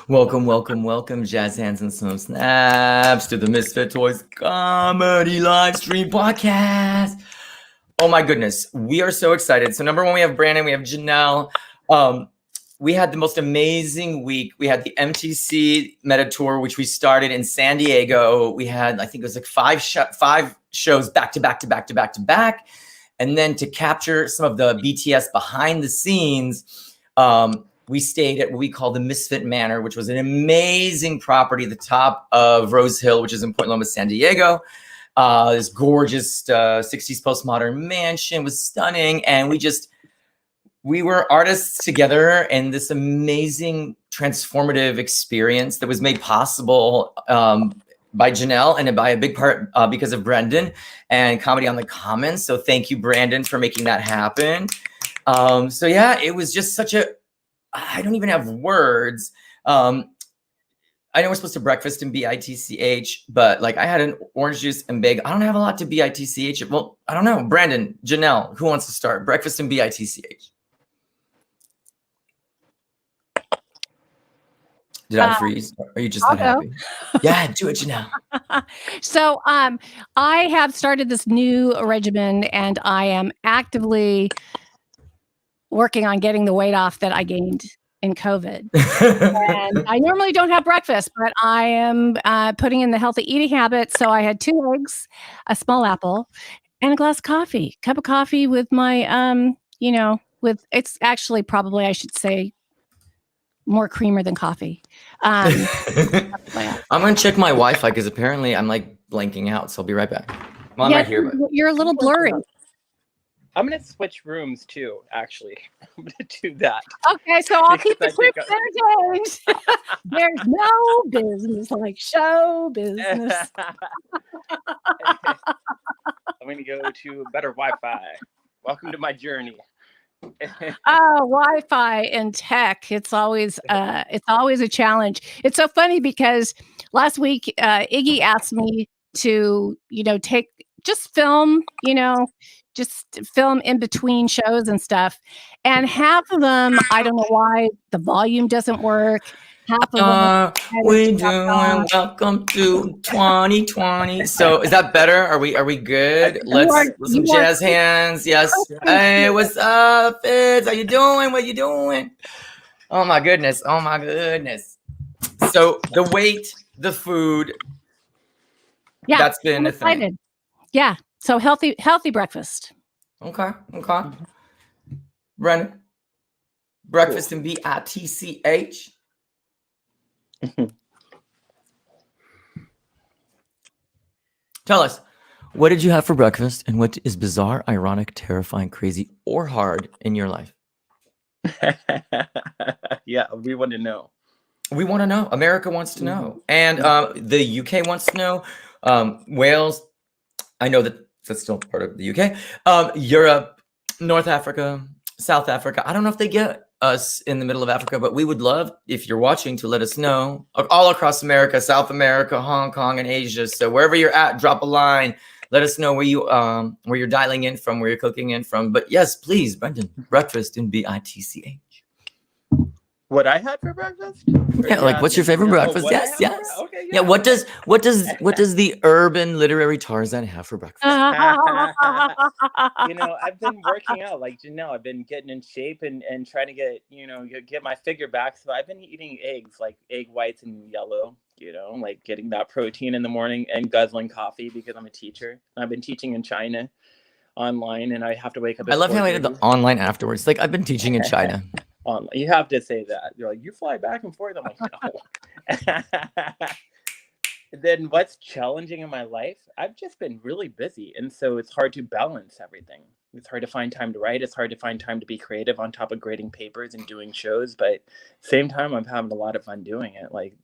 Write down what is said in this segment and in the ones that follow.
Welcome, jazz hands and some snaps to the Misfit Toys Comedy Livestream podcast. Oh my goodness, we are so excited. So number one, we have Brandon, we have Janelle. We had the most amazing week. We had the MTC Meta Tour, which we started in San Diego. We had, I think it was like five shows back to back. And then to capture some of the BTS behind the scenes, we stayed at what we call the MISFIT Manor, which was an amazing property at the top of Rose Hill, which is in Point Loma, San Diego. This gorgeous 60s postmodern mansion was stunning. And we were artists together in this amazing transformative experience that was made possible by Janelle and by a big part because of Brendan and Comedy on the Commons. So thank you, Brandon, for making that happen. So yeah, it was just I don't even have words. I know we're supposed to breakfast and BITCH, but like I had an orange juice and bagel. I don't have a lot to BITCH. Well, I don't know. Brandon, Janelle, who wants to start? Breakfast and BITCH. Did I freeze? Or are you just not happy? Yeah, do it, Janelle. So I have started this new regimen and I am actively working on getting the weight off that I gained in COVID. And I normally don't have breakfast, but I am putting in the healthy eating habit. So I had 2 eggs, a small apple, and a glass of coffee. Cup of coffee with my, it's actually probably, I should say, more creamer than coffee. I'm going to check my Wi-Fi because apparently I'm like blanking out. So I'll be right back. Well, I'm right here, but you're a little blurry. I'm going to switch rooms too, actually. I'm going to do that. Okay, so I'll keep the troops entertained. There's no business like show business. I'm going to go to better Wi-Fi. Welcome to my journey. Wi-Fi and tech. It's always a challenge. It's so funny because last week Iggy asked me to, just film in between shows and stuff. And half of them, I don't know why the volume doesn't work. Half of them. We doing welcome to 2020. So is that better? Are we good? Let's some jazz hands. Yes. Hey, what's up, Fitz? How you doing? What you doing? Oh my goodness. So the weight, the food. Yeah. That's been a thing. Yeah. So healthy breakfast. Okay. Brennan, breakfast and BITCH. Tell us, what did you have for breakfast and what is bizarre, ironic, terrifying, crazy, or hard in your life? Yeah, we want to know. We want to know. America wants to know. And the UK wants to know. Wales, I know that's still part of the UK. Europe, North Africa, South Africa. I don't know if they get us in the middle of Africa, but we would love, if you're watching, to let us know. All across America, South America, Hong Kong, and Asia. So wherever you're at, drop a line. Let us know where you're dialing in from, where you're cooking in from. But yes, please, Brendan, breakfast in BITCH. What I had for breakfast? Yeah, like what's your favorite breakfast? Yes. Okay, yeah. What does the urban literary Tarzan have for breakfast? I've been working out like Janelle. I've been getting in shape and trying to get my figure back. So I've been eating eggs, like egg whites and yellow, like getting that protein in the morning and guzzling coffee because I'm a teacher. And I've been teaching in China online and I have to wake up. I love how I did the online afterwards. Like I've been teaching in China. You have to say that. You're like, you fly back and forth. I'm like, no. Then what's challenging in my life? I've just been really busy. And so it's hard to balance everything. It's hard to find time to write. It's hard to find time to be creative on top of grading papers and doing shows. But at the same time, I'm having a lot of fun doing it. Like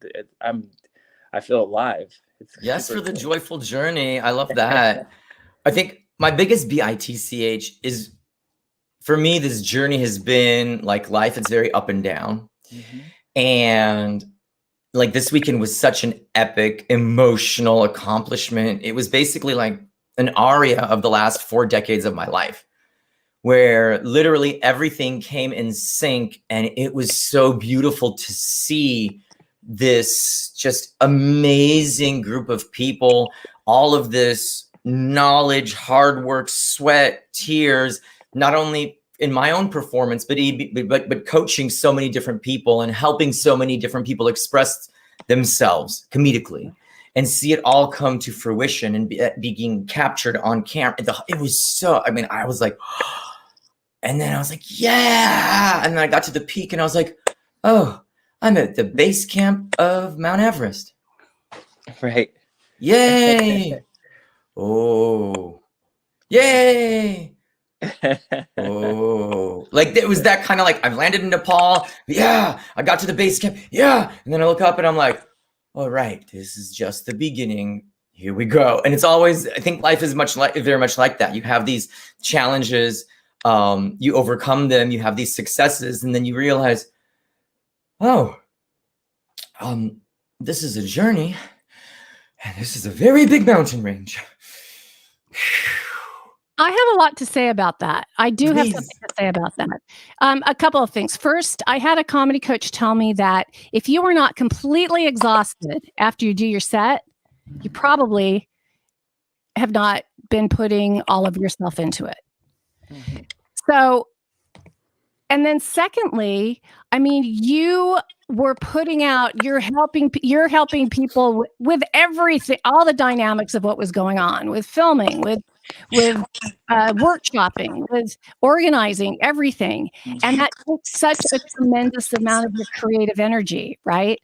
I feel alive. Yes, for the joyful journey. I love that. I think my biggest BITCH is, for me, this journey has been like life. It's very up and down. Mm-hmm. And like this weekend was such an epic, emotional accomplishment. It was basically like an aria of the last 4 decades of my life, where literally everything came in sync, and it was so beautiful to see this just amazing group of people, all of this knowledge, hard work, sweat, tears, not only in my own performance, but coaching so many different people and helping so many different people express themselves comedically, and see it all come to fruition and being captured on camera. It was so, I mean, I was like, and then I was like, yeah. And then I got to the peak and I was like, oh, I'm at the base camp of Mount Everest. Right. Yay. Oh, yay. Oh, like it was that kind of like, I've landed in Nepal. Yeah. I got to the base camp. Yeah. And then I look up and I'm like, all right, this is just the beginning. Here we go. And it's always, I think life is very much like that. You have these challenges, you overcome them, you have these successes, and then you realize, oh, this is a journey, and this is a very big mountain range. I have a lot to say about that. I do have Please. something to say about that. A couple of things. First, I had a comedy coach tell me that if you are not completely exhausted after you do your set, you probably have not been putting all of yourself into it. Mm-hmm. So, and then secondly, I mean, you were putting out, you're helping people with everything, all the dynamics of what was going on with filming, with workshopping, with organizing, everything. And that takes such a tremendous amount of your creative energy, right?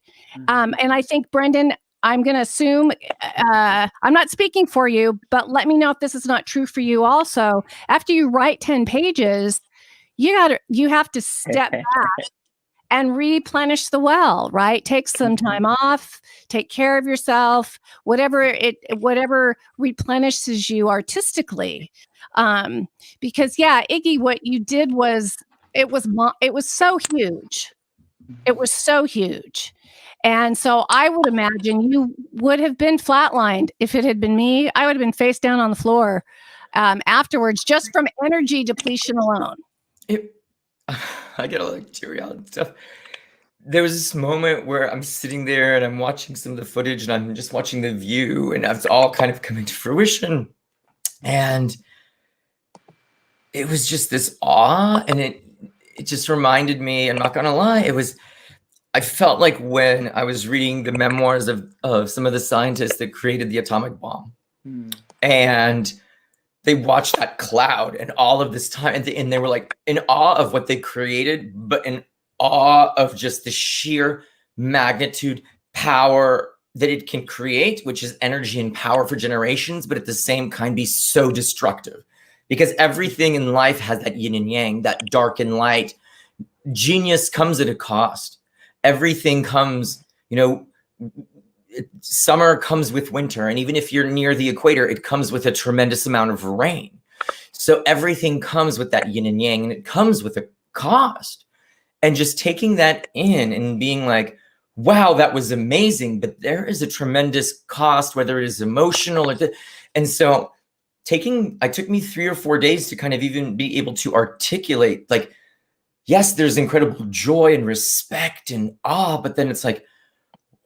And I think, Brendan, I'm going to assume, I'm not speaking for you, but let me know if this is not true for you also. After you write 10 pages, you have to step back and replenish the well, right? Take some time off, take care of yourself, whatever replenishes you artistically. Because yeah, Iggy, what you did was, it was so huge. It was so huge. And so I would imagine you would have been flatlined. If it had been me, I would have been face down on the floor afterwards, just from energy depletion alone. I get all like teary eyed and stuff. There was this moment where I'm sitting there and I'm watching some of the footage and I'm just watching the view, and it's all kind of coming to fruition. And it was just this awe, and it just reminded me, I'm not gonna lie, I felt like when I was reading the memoirs of some of the scientists that created the atomic bomb, and they watched that cloud and all of this time, and they were like in awe of what they created, but in awe of just the sheer magnitude, power that it can create, which is energy and power for generations, but at the same time be so destructive. Because everything in life has that yin and yang, that dark and light. Genius comes at a cost. Everything comes, summer comes with winter. And even if you're near the equator, it comes with a tremendous amount of rain. So everything comes with that yin and yang, and it comes with a cost. And just taking that in and being like, wow, that was amazing, but there is a tremendous cost, whether it is emotional and so it took me 3 or 4 days to kind of even be able to articulate, like, yes, there's incredible joy and respect and awe, but then it's like,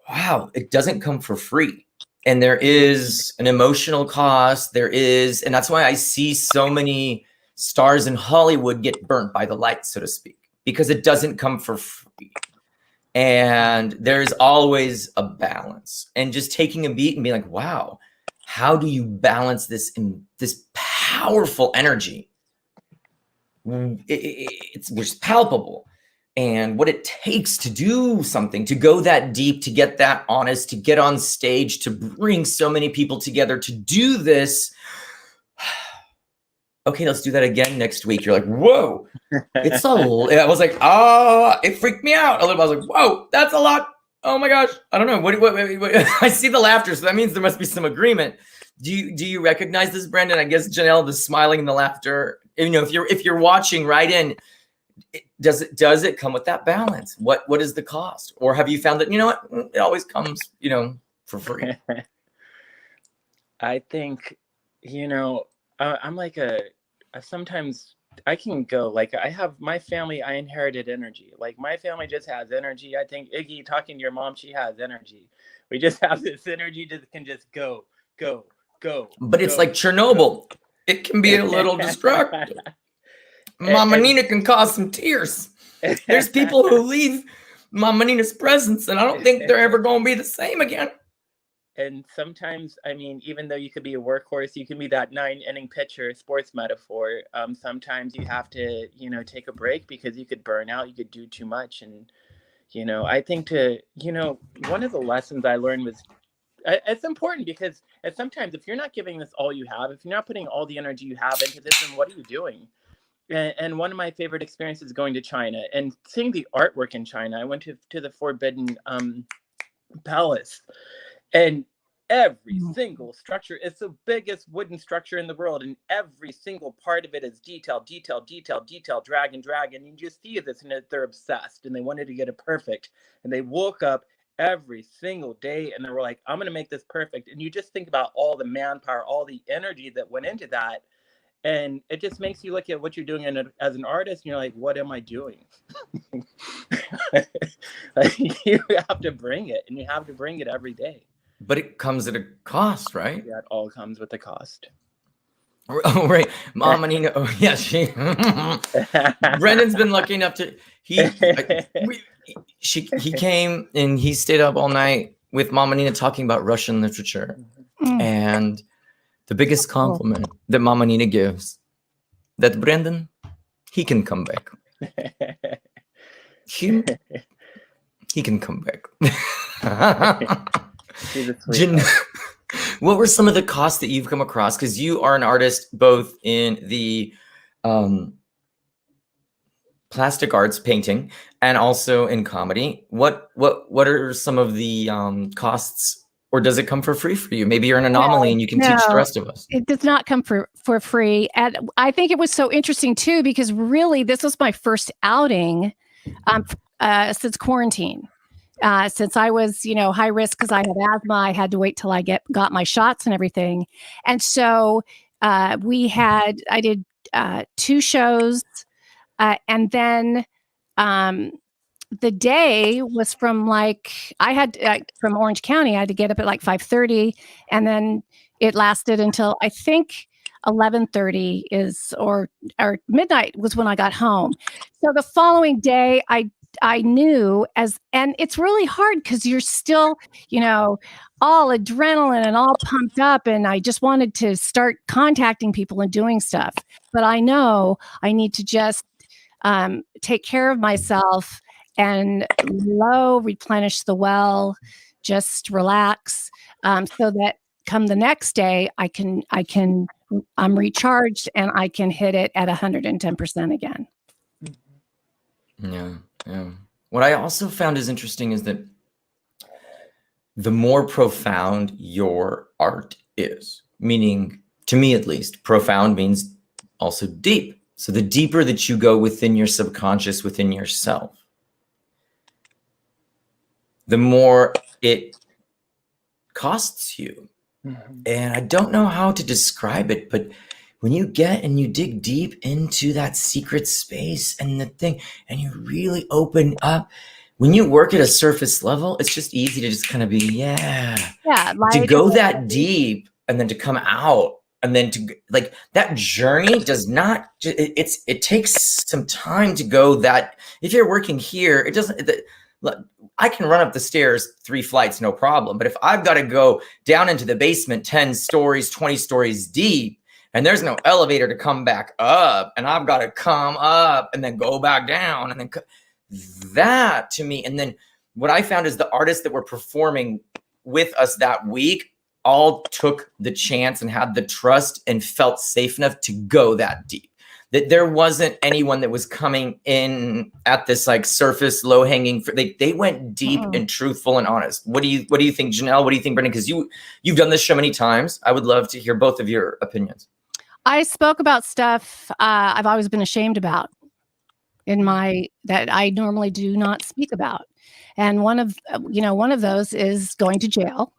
wow, it doesn't come for free. And there is an emotional cost. And that's why I see so many stars in Hollywood get burnt by the light, so to speak, because it doesn't come for free. And there's always a balance. And just taking a beat and being like, wow, how do you balance this in this powerful energy? It's palpable, and what it takes to do something, to go that deep, to get that honest, to get on stage, to bring so many people together to do this. Okay, let's do that again next week. You're like, whoa, it's I was like, it freaked me out a little bit. I was like, whoa, that's a lot. Oh my gosh, I don't know. What I see the laughter, so that means there must be some agreement. Do you recognize this, Brendan? I guess Janelle, the smiling and the laughter. If you're watching, right in. Does it come with that balance? What is the cost? Or have you found that, it always comes, for free? I think, I'm like I sometimes I can go, like, I have my family, I inherited energy. Like, my family just has energy. I think Iggy, talking to your mom, she has energy. We just have this energy that can just go. But it's like Chernobyl. It can be a little destructive. Mama Nina can cause some tears. There's people who leave Mama Nina's presence, and I don't think they're ever going to be the same again. And sometimes, I mean, even though you could be a workhorse, you can be that 9-inning pitcher, sports metaphor. Sometimes you have to, you know, take a break because you could burn out, you could do too much. And, you know, I think one of the lessons I learned was, it's important because sometimes if you're not giving this all you have, if you're not putting all the energy you have into this, then what are you doing? And one of my favorite experiences is going to China and seeing the artwork in China. I went to the Forbidden Palace, and every single structure is the biggest wooden structure in the world, and every single part of it is detail, drag and drag. And you just see this, and they're obsessed, and they wanted to get it perfect. And they woke up every single day, and they were like, I'm going to make this perfect. And you just think about all the manpower, all the energy that went into that. And it just makes you look at what you're doing as an artist, and you're like, what am I doing? Like, you have to bring it, and you have to bring it every day. But it comes at a cost, right? Yeah, it all comes with a cost. Oh, right. Mama Nina. Oh, yeah. Brendan's been lucky enough to, he came and he stayed up all night with Mama Nina talking about Russian literature. And the biggest compliment that Mama Nina gives, that Brendan, he can come back. He can come back. What were some of the costs that you've come across? Because you are an artist both in the plastic arts, painting, and also in comedy. What are some of the costs? Or does it come for free for you? Maybe you're an anomaly and you can teach the rest of us. It does not come for free. And I think it was so interesting too, because really this was my first outing since quarantine. Since I was, you know, high risk because I had asthma, I had to wait till I got my shots and everything. And so I did 2 shows, and then the day was from from Orange County. I had to get up at like 5:30, and then it lasted until I think 11:30 or midnight was when I got home. So the following day, I knew and it's really hard because you're still, you know, all adrenaline and all pumped up. And I just wanted to start contacting people and doing stuff. But I know I need to just take care of myself and replenish the well, just relax, so that come the next day, I'm recharged and I can hit it at 110% again. Yeah. Yeah. What I also found is interesting is that the more profound your art is, meaning to me at least, profound means also deep. So the deeper that you go within your subconscious, within yourself, the more it costs you. And I don't know how to describe it, but when you get and you dig deep into that secret space and the thing, and you really open up, when you work at a surface level, it's just easy to just kind of be, to go that deep and then to come out. And then to like that journey does not, it takes some time to go that. If you're working here, it doesn't, I can run up the stairs 3 flights, no problem. But if I've got to go down into the basement, 10 stories, 20 stories deep, and there's no elevator to come back up, and I've got to come up and then go back down, and then that to me. And then what I found is the artists that were performing with us that week all took the chance and had the trust and felt safe enough to go that deep. That there wasn't anyone that was coming in at this like surface, low hanging. They went deep and truthful and honest. What do you think, Janelle? What do you think, Brendan? Because you've done this show many times. I would love to hear both of your opinions. I spoke about stuff I've always been ashamed about that I normally do not speak about, and one of those is going to jail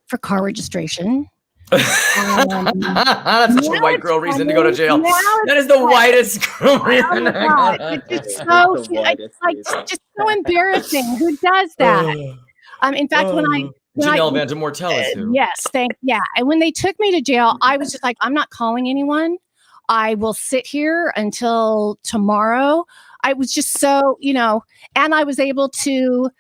for car registration. That's such a now white it's girl reason to go to funny. jail. Now That it's is the funny. whitest girl Oh reason. my God. It's just so, It's the widest like reason. just so embarrassing. Who does that? In fact, when I Janelle Vandermoor, tell us who. yes, and when they took me to jail, I was just like, I'm not calling anyone. I will sit here until tomorrow. I was just so, and I was able to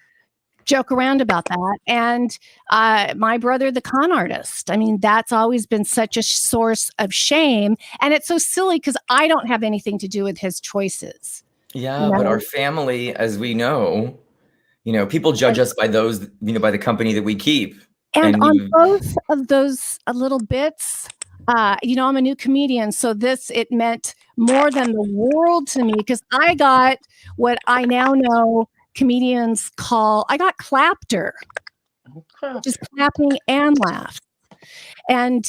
joke around about that. And my brother, the con artist, I mean, that's always been such a source of shame. And it's so silly because I don't have anything to do with his choices. Yeah, but our family, as we know, people judge us by those, by the company that we keep. And on both of those little bits, I'm a new comedian, so it meant more than the world to me because I got what I now know comedians I got clapter, which is clapping and laugh. And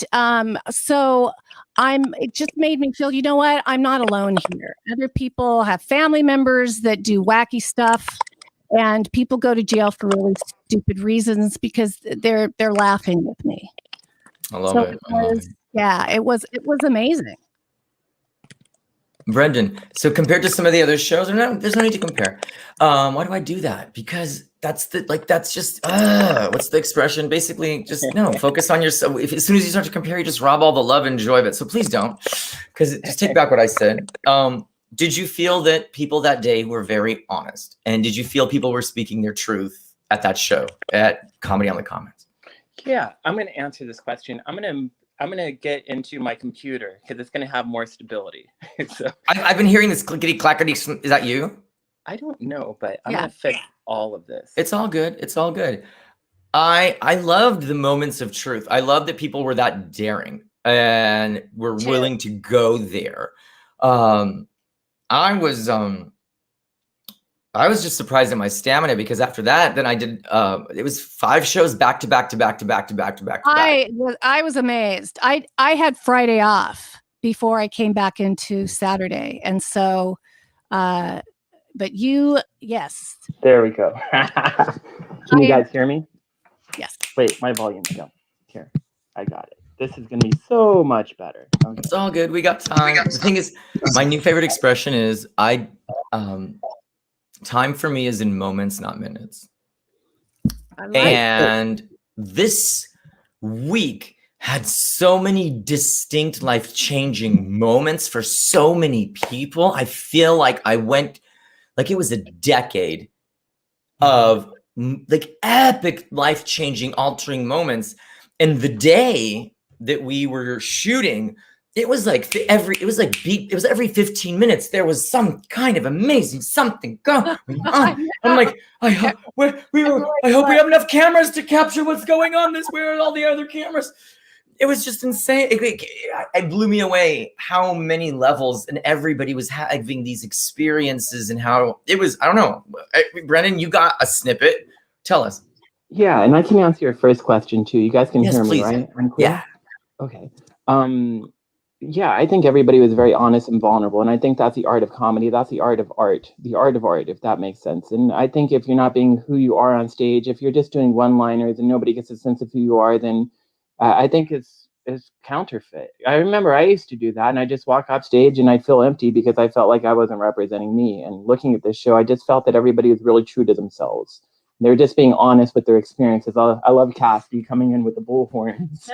so it just made me feel, you know what? I'm not alone here. Other people have family members that do wacky stuff. And people go to jail for really stupid reasons because they're laughing with me. I love it. Yeah, it was amazing. Brendan, so compared to some of the other shows, there's no need to compare. Why do I do that? Because that's just what's the expression? Basically, just focus on yourself. As soon as you start to compare, you just rob all the love and joy of it. So please don't, because just take back what I said. Did you feel that people that day were very honest? And did you feel people were speaking their truth at that show, at Comedy on the Comments? Yeah, I'm going to answer this question. I'm going to get into my computer because it's going to have more stability. So I've been hearing this clickety clackety. Is that you? I don't know, but I'm going to fix all of this. It's all good. It's all good. I loved the moments of truth. I love that people were that daring and were willing to go there. I was just surprised at my stamina because after that, then I did. It was 5 shows back to back to back to back to back to back. I was amazed. I had Friday off before I came back into Saturday, and so, but yes. There we go. Can you guys hear me? Yes. Wait, my volume's down. Here, I got it. This is going to be so much better. Okay. It's all good. We got time. The thing is, my new favorite expression is time for me is in moments, not minutes. And this week had so many distinct life-changing moments for so many people. I feel like I went, like it was a decade of like epic life-changing, altering moments. And the day that we were shooting, it was every 15 minutes there was some kind of amazing something going on. I'm like, I hope we have enough cameras to capture what's going on. Where are all the other cameras? It was just insane. It blew me away how many levels and everybody was having these experiences and how it was. I don't know, Brendan, you got a snippet. Tell us. Yeah, and I can answer your first question too. You guys can hear me, right? Yeah. Okay. Yeah, I think everybody was very honest and vulnerable. And I think that's the art of comedy. That's the art of art, if that makes sense. And I think if you're not being who you are on stage, if you're just doing one-liners and nobody gets a sense of who you are, then I think it's counterfeit. I remember I used to do that, and I just walk off stage and I'd feel empty because I felt like I wasn't representing me. And looking at this show, I just felt that everybody was really true to themselves. They're just being honest with their experiences. I love Cassie coming in with the bullhorns.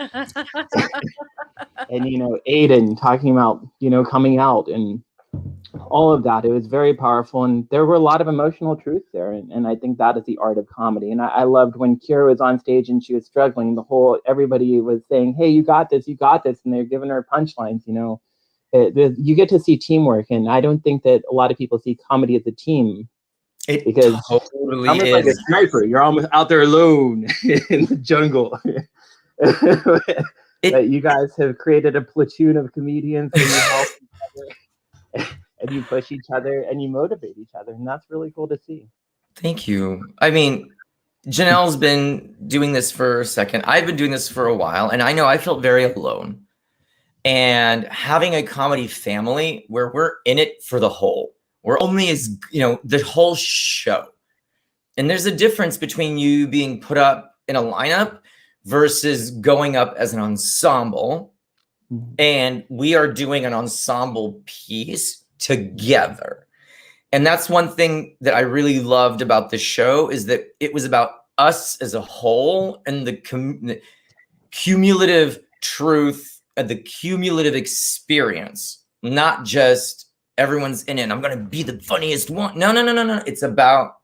And, Aiden talking about, coming out and all of that. It was very powerful. And there were a lot of emotional truth there. And I think that is the art of comedy. And I loved when Kira was on stage and she was struggling. Everybody was saying, hey, you got this. And they're giving her punchlines, You get to see teamwork. And I don't think that a lot of people see comedy as a team. Because totally almost like a sniper. You're almost out there alone in the jungle. You guys have created a platoon of comedians and you help each other and you push each other and you motivate each other. And that's really cool to see. Thank you. I mean, Janelle's been doing this for a second. I've been doing this for a while, and I know I felt very alone. And having a comedy family where we're in it for the whole. We're only the whole show. And there's a difference between you being put up in a lineup versus going up as an ensemble. And we are doing an ensemble piece together. And that's one thing that I really loved about the show, is that it was about us as a whole and the cumulative truth and the cumulative experience, not just everyone's in it and I'm going to be the funniest one. No. It's about,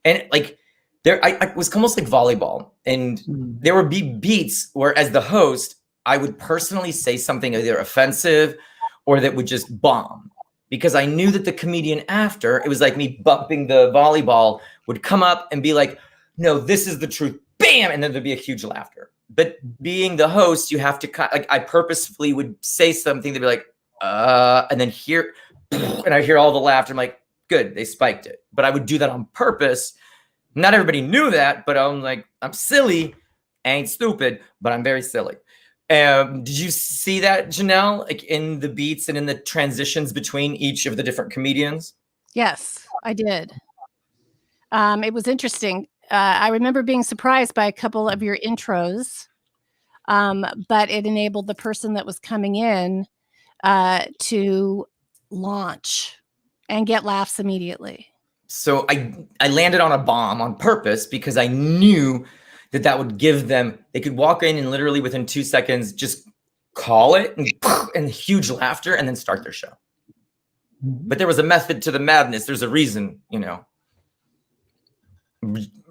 and like I was almost like volleyball, and there would be beats where as the host, I would personally say something either offensive or that would just bomb. Because I knew that the comedian after, it was like me bumping the volleyball, would come up and be like, no, this is the truth. Bam! And then there'd be a huge laughter. But being the host, you have to like, I purposefully would say something to be like, and then hear, and I hear all the laughter. I'm like, good, they spiked it. But I would do that on purpose. Not everybody knew that, but I'm like, I'm silly. I ain't stupid, but I'm very silly. Did you see that, Janelle, like in the beats and in the transitions between each of the different comedians? Yes, I did. It was interesting. I remember being surprised by a couple of your intros, but it enabled the person that was coming in to launch and get laughs immediately. So I landed on a bomb on purpose because I knew that would give them, they could walk in and literally within 2 seconds, just call it and huge laughter and then start their show. But there was a method to the madness. There's a reason, you know.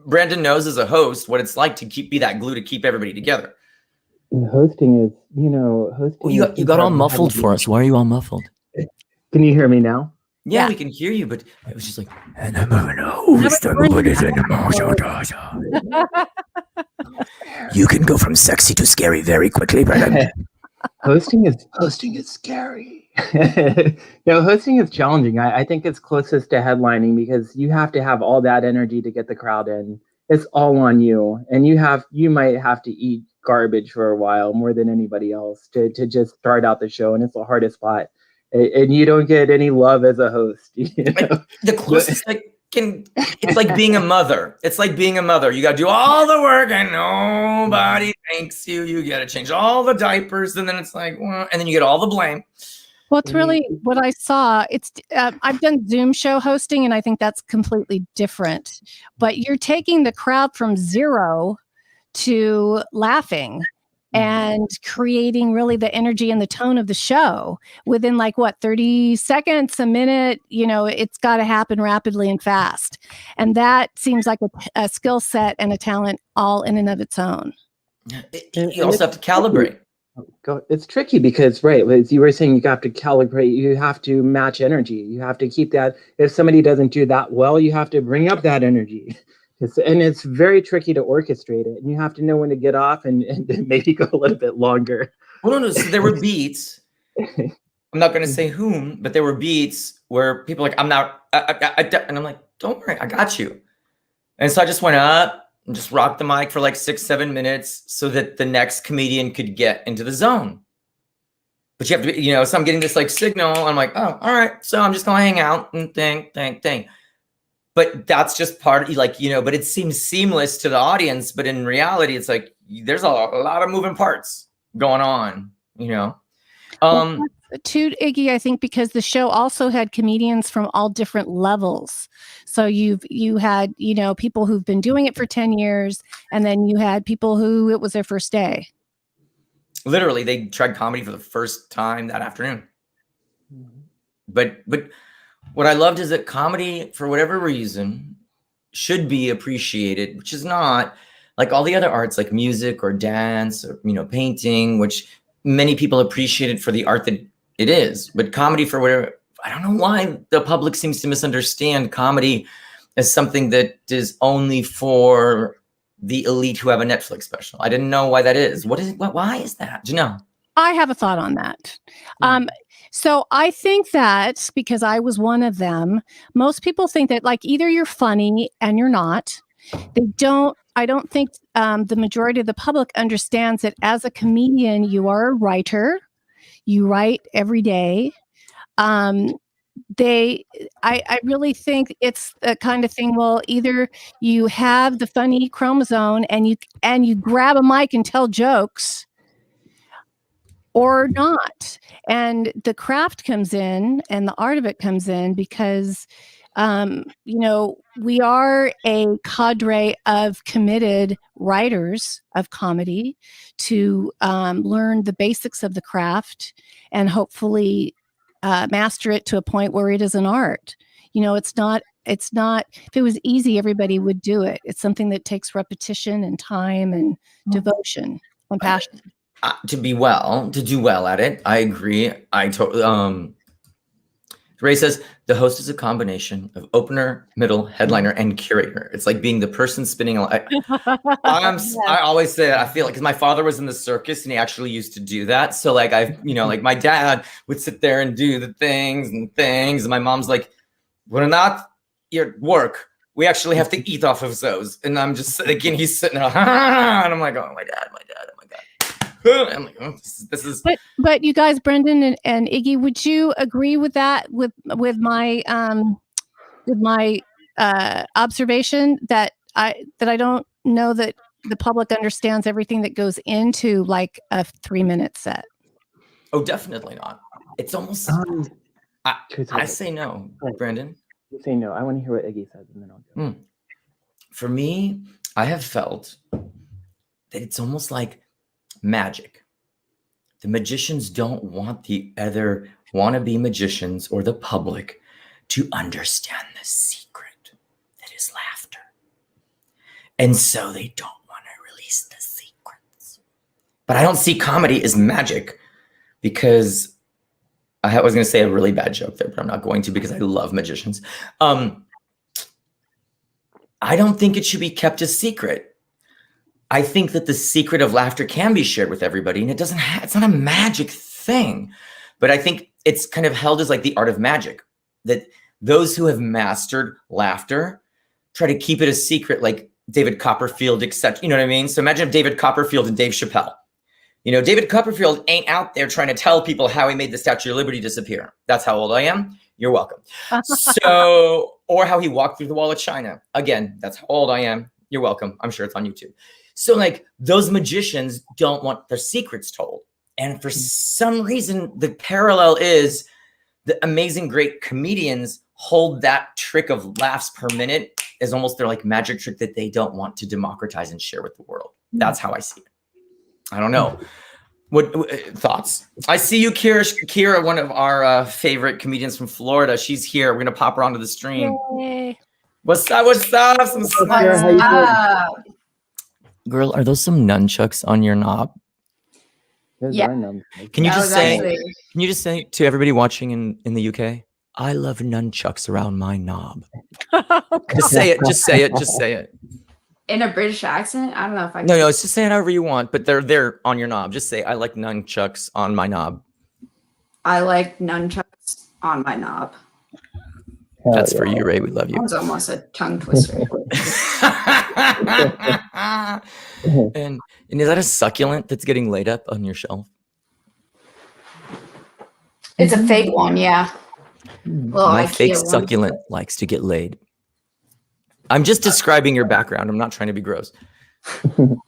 Brandon knows as a host what it's like to be that glue to keep everybody together. And hosting is, you know, hosting. You got all muffled for us. Why are you all muffled? Can you hear me now? Yeah, we can hear you, but it was just like, you can go from sexy to scary very quickly, Brendan. Hosting is scary. No, hosting is challenging. I think it's closest to headlining because you have to have all that energy to get the crowd in. It's all on you, and you might have to eat garbage for a while more than anybody else to just start out the show, and it's the hardest spot. And you don't get any love as a host. You know? The closest it's like being a mother. It's like being a mother. You got to do all the work and nobody thanks you. You got to change all the diapers. And then it's like, well, and then you get all the blame. Well, it's really what I saw. It's I've done Zoom show hosting, and I think that's completely different. But you're taking the crowd from zero to laughing and creating really the energy and the tone of the show within 30 seconds, a minute. You know, it's got to happen rapidly and fast. And that seems like a skill set and a talent all in and of its own. You also have to calibrate. It's tricky because, right, as you were saying, you have to calibrate, you have to match energy. You have to keep that. If somebody doesn't do that well, you have to bring up that energy. And it's very tricky to orchestrate it. And you have to know when to get off and maybe go a little bit longer. Well, no. So there were beats. I'm not going to say whom, but there were beats where people are like, I'm not, and I'm like, don't worry, I got you. And so I just went up and just rocked the mic for 6-7 minutes so that the next comedian could get into the zone. But you have to, so I'm getting this signal. And I'm like, oh, all right. So I'm just going to hang out and think. But that's just part of but it seems seamless to the audience. But in reality, it's like there's a lot of moving parts going on, Well, to Iggy, I think because the show also had comedians from all different levels. So you had, people who've been doing it for 10 years, and then you had people who it was their first day. Literally, they tried comedy for the first time that afternoon. But what I loved is that comedy, for whatever reason, should be appreciated, which is not like all the other arts, like music or dance or, painting, which many people appreciate it for the art that it is. But comedy, for whatever, I don't know why the public seems to misunderstand comedy as something that is only for the elite who have a Netflix special. I didn't know why that is. Why is that? Do you know? I have a thought on that. So I think that because I was one of them, most people think that either you're funny and you're not. I don't think the majority of the public understands that as a comedian, you are a writer. You write every day. I really think it's the kind of thing. Well, either you have the funny chromosome and you grab a mic and tell jokes, or not. And the craft comes in and the art of it comes in because, we are a cadre of committed writers of comedy to learn the basics of the craft and hopefully master it to a point where it is an art. It's not, if it was easy, everybody would do it. It's something that takes repetition and time and devotion and passion. To do well at it, I agree. I totally. Ray says the host is a combination of opener, middle, headliner, and curator. It's like being the person spinning. I always say that. I feel like because my father was in the circus and he actually used to do that. So like like my dad would sit there and do the things, and my mom's like, "We're not your work. We actually have to eat off of those." And I'm just again, he's sitting there, and I'm like, "Oh my dad, oh my God." I'm like, oh, this is. But you guys, Brendan and Iggy, would you agree with that? With my observation that I don't know that the public understands everything that goes into like a 3-minute set. Oh, definitely not. It's almost. I say no, Brendan. You say no. I want to hear what Iggy says, and then I'll go. For me, I have felt that it's almost like magic. The magicians don't want the other wannabe magicians or the public to understand the secret that is laughter. And so they don't want to release the secrets. But I don't see comedy as magic because I was going to say a really bad joke there, but I'm not going to because I love magicians. I don't think it should be kept a secret. I think that the secret of laughter can be shared with everybody, and it's not a magic thing, but I think it's kind of held as like the art of magic, that those who have mastered laughter try to keep it a secret, like David Copperfield, etc. You know what I mean? So imagine if David Copperfield and Dave Chappelle. David Copperfield ain't out there trying to tell people how he made the Statue of Liberty disappear. That's how old I am. You're welcome. Or how he walked through the Wall of China. Again, that's how old I am. You're welcome. I'm sure it's on YouTube. So like those magicians don't want their secrets told. And for some reason, the parallel is the amazing great comedians hold that trick of laughs per minute as almost their like magic trick that they don't want to democratize and share with the world. That's how I see it. I don't know. What thoughts? I see you, Kira, one of our favorite comedians from Florida. She's here. We're going to pop her onto the stream. Yay. What's up? Some Girl, are those some nunchucks on your knob? Yeah. Can you just say to everybody watching in the UK, I love nunchucks around my knob. Just say it. In a British accent? I don't know if I can. No, it's just say it however you want, but they're on your knob. Just say, I like nunchucks on my knob. I like nunchucks on my knob. That's for you, Ray. We love you. That was almost a tongue twister. and is that a succulent that's getting laid up on your shelf? It's a fake one, yeah. Well, my fake succulent likes to get laid. I'm just describing your background. I'm not trying to be gross. I'm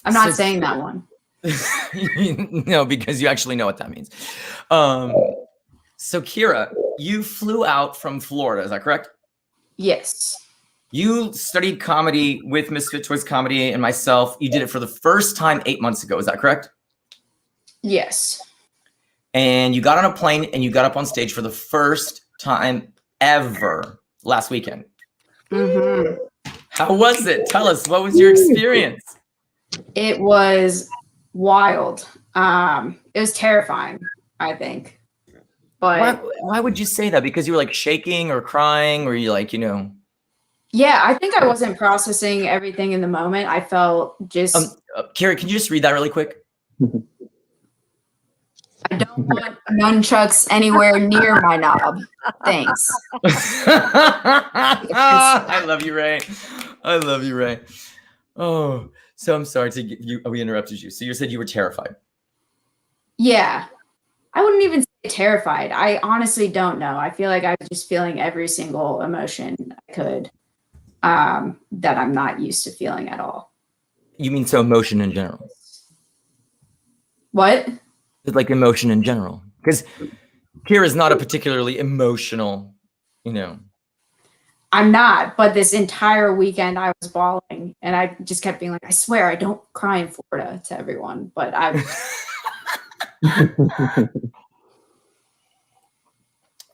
not saying that one. No, because you actually know what that means. So Kira, you flew out from Florida, is that correct? Yes. You studied comedy with MISFIT Toys Comedy and myself. You did it for the first time 8 months ago, is that correct? Yes. And you got on a plane and you got up on stage for the first time ever last weekend. Mm-hmm. How was it? Tell us, what was your experience? It was wild. It was terrifying, I think. But why would you say that? Because you were like shaking or crying, or you like, Yeah, I think I wasn't processing everything in the moment. I felt just. Kira, can you just read that really quick? I don't want nunchucks anywhere near my knob. Thanks. I love you, Ray. I love you, Ray. Oh, so I'm sorry we interrupted you. So you said you were terrified. Yeah. I wouldn't even say terrified. I honestly don't know. I feel like I was just feeling every single emotion I could that I'm not used to feeling at all. You mean so emotion in general? What? Like emotion in general? Because Kira's not a particularly emotional, you know. I'm not, but this entire weekend I was bawling and I just kept being like, I swear I don't cry in Florida to everyone, but I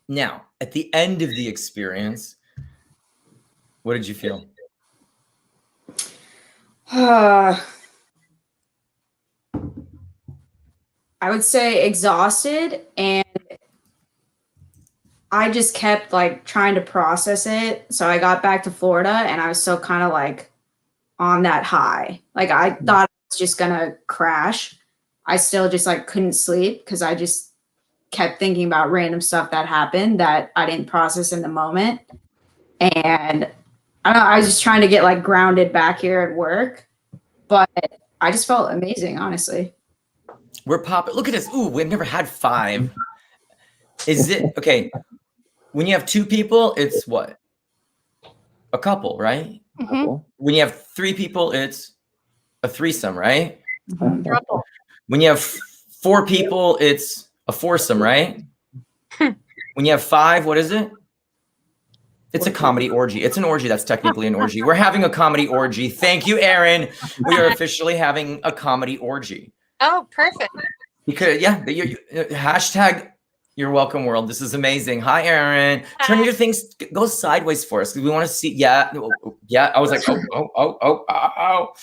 Now, at the end of the experience, what did you feel? I would say exhausted, and I just kept like trying to process it. So I got back to Florida and I was still kind of like on that high. Like I thought I was just gonna crash. I still just like couldn't sleep because I just kept thinking about random stuff that happened that I didn't process in the moment. And I don't know, I was just trying to get like grounded back here at work, but I just felt amazing, honestly. We're popping. Look at this. Ooh, we've never had 5. Is it okay? When you have 2 people, it's what? A couple, right? Mhm. When you have 3 people, it's a threesome, right? Throuple. When you have 4 people, it's a foursome, right? When you have 5, what is it? It's a comedy orgy. It's an orgy. That's technically an orgy. We're having a comedy orgy. Thank you, Erin. We are officially having a comedy orgy. Oh, perfect. Because hashtag you're welcome world. This is amazing. Hi, Erin. Turn your things, go sideways for us. We want to see. Yeah. I was like, oh.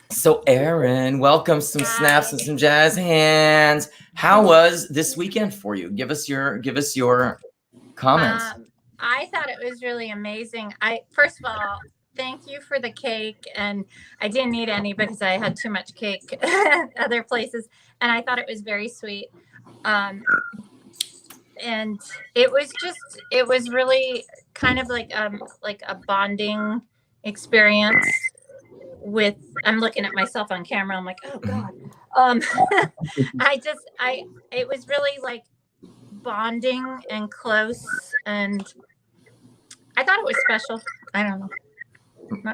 So Erin, welcome. Some snaps and some jazz hands. How was this weekend for you? Give us your comments. I thought it was really amazing. First of all, thank you for the cake, and I didn't eat any because I had too much cake at other places, and I thought it was very sweet. And it was really kind of like a bonding experience with, I'm looking at myself on camera. I'm like, oh God. It was really like bonding and close, and I thought it was special. I don't know.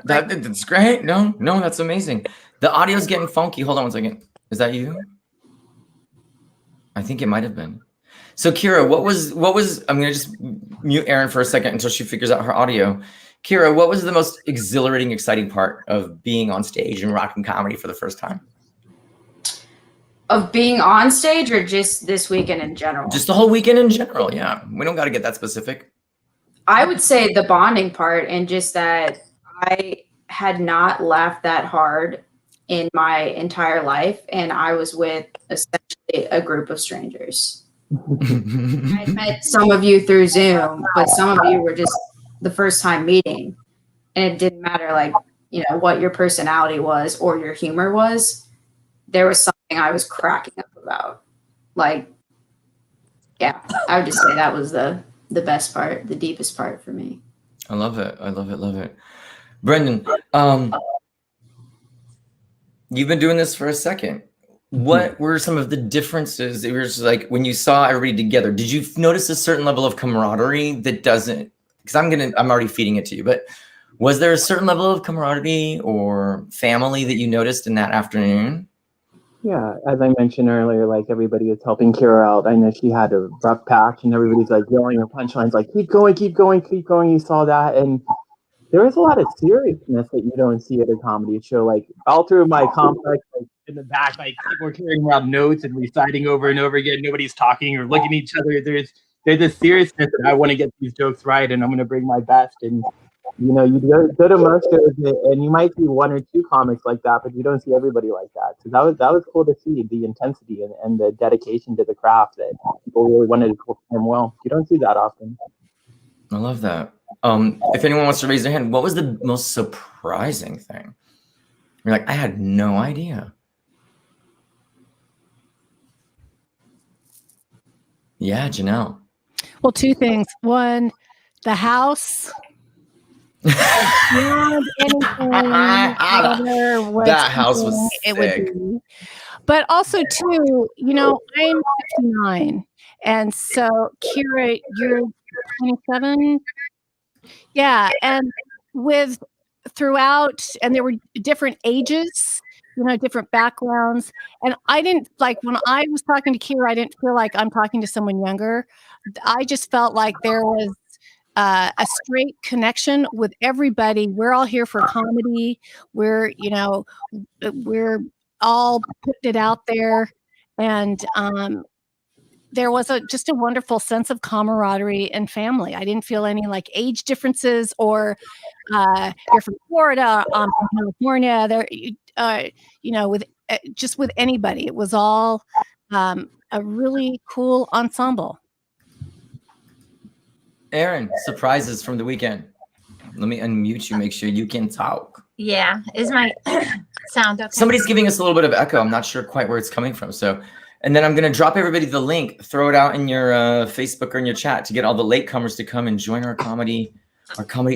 That's great. No, that's amazing. The audio's getting funky. Hold on 1 second. Is that you? I think it might have been. So Kira, what was I'm gonna just mute Erin for a second until she figures out her audio. Kira, what was the most exhilarating, exciting part of being on stage and rocking comedy for the first time? Of being on stage, or just this weekend in general? Just the whole weekend in general, yeah. We don't got to get that specific. I would say the bonding part, and just that I had not laughed that hard in my entire life, and I was with essentially a group of strangers. I met some of you through Zoom, but some of you were just the first time meeting, and it didn't matter like, you know, what your personality was or your humor was. There was something I was cracking up about. Like, yeah, I would just say that was the best part, the deepest part for me. I love it. Brendan, you've been doing this for a second. What were some of the differences? It was like when you saw everybody together, did you notice a certain level of camaraderie that doesn't, because I'm already feeding it to you, but was there a certain level of camaraderie or family that you noticed in that afternoon? Yeah, as I mentioned earlier, like everybody was helping Kira out. I know she had a rough patch, and everybody's like yelling her punchlines, like keep going, keep going, keep going. You saw that, and there was a lot of seriousness that you don't see at a comedy show. Like all through my complex, like in the back, like people are carrying around notes and reciting over and over again. Nobody's talking or looking at each other. There's a seriousness that I want to get these jokes right, and I'm going to bring my best. And you know, you go to most shows, and you might see 1 or 2 comics like that, but you don't see everybody like that. So that was cool to see, the intensity and the dedication to the craft that people really wanted to perform well. You don't see that often. I love that. If anyone wants to raise their hand, what was the most surprising thing? You're like, I had no idea. Yeah, Janelle. Well, 2 things. One, the house. Beyond anything other was That house was it sick. would be. But also too, you know, I'm 59, and so Kira, you're 27. Yeah, and with throughout, and there were different ages, you know, different backgrounds, and I didn't like when I was talking to Kira, I didn't feel like I'm talking to someone younger. I just felt like there was a straight connection with everybody. We're all here for comedy. We're, you know, we're all putting it out there, and there was just a wonderful sense of camaraderie and family. I didn't feel any like age differences or you're from Florida, I'm from California. There, you know, with just with anybody, it was all a really cool ensemble. Aaron, surprises from the weekend. Let me unmute you, make sure you can talk. Yeah, is my sound okay? Somebody's giving us a little bit of echo. I'm not sure quite where it's coming from. So, and then I'm going to drop everybody the link, throw it out in your Facebook or in your chat to get all the latecomers to come and join our comedy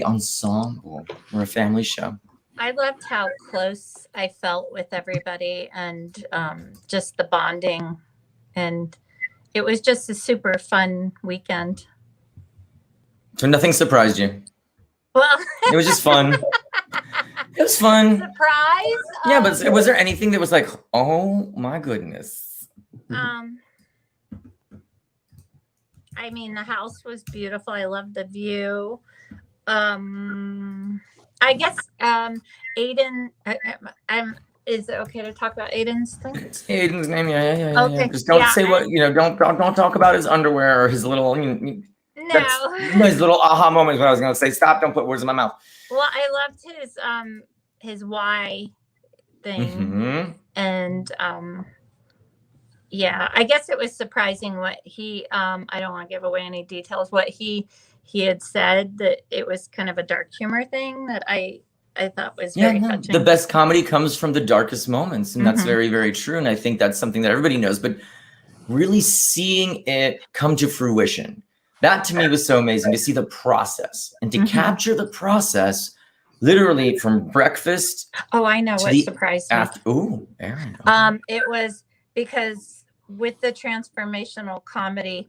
ensemble. We're a family show. I loved how close I felt with everybody, and just the bonding, and it was just a super fun weekend. So nothing surprised you? Well, It was just fun. It was fun. surprise. Yeah, but was there anything that was like, oh my goodness? I mean, the house was beautiful. I loved the view. I guess Aiden. Is it okay to talk about Aiden's thing? It's Aiden's name, yeah. Okay, Just don't yeah, say what Don't talk about his underwear or his little. No. His little aha moments when I was going to say, stop! Don't put words in my mouth. Well, I loved his why thing, Mm-hmm. and yeah, I guess it was surprising what he. I don't want to give away any details. What he had said, that it was kind of a dark humor thing that I thought was very touching. The best comedy comes from the darkest moments, and that's Mhm. very, very true. And I think that's something that everybody knows, but really seeing it come to fruition, that to me was so amazing to see the process and to Mhm. capture the process, literally from breakfast. Oh, I know to what the surprised me. After, ooh, Aaron. It was because with the transformational comedy,